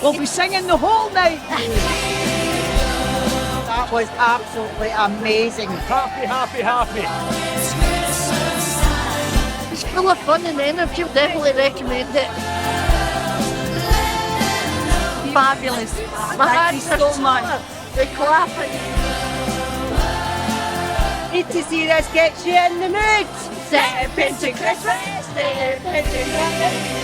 We'll be singing the whole night. That was absolutely amazing. Happy, happy, happy. It's full of fun and energy. Definitely recommend it. Fabulous. Thank you so much. The clapping. Need to see this gets you in the mood. Step into Christmas. Step into Christmas.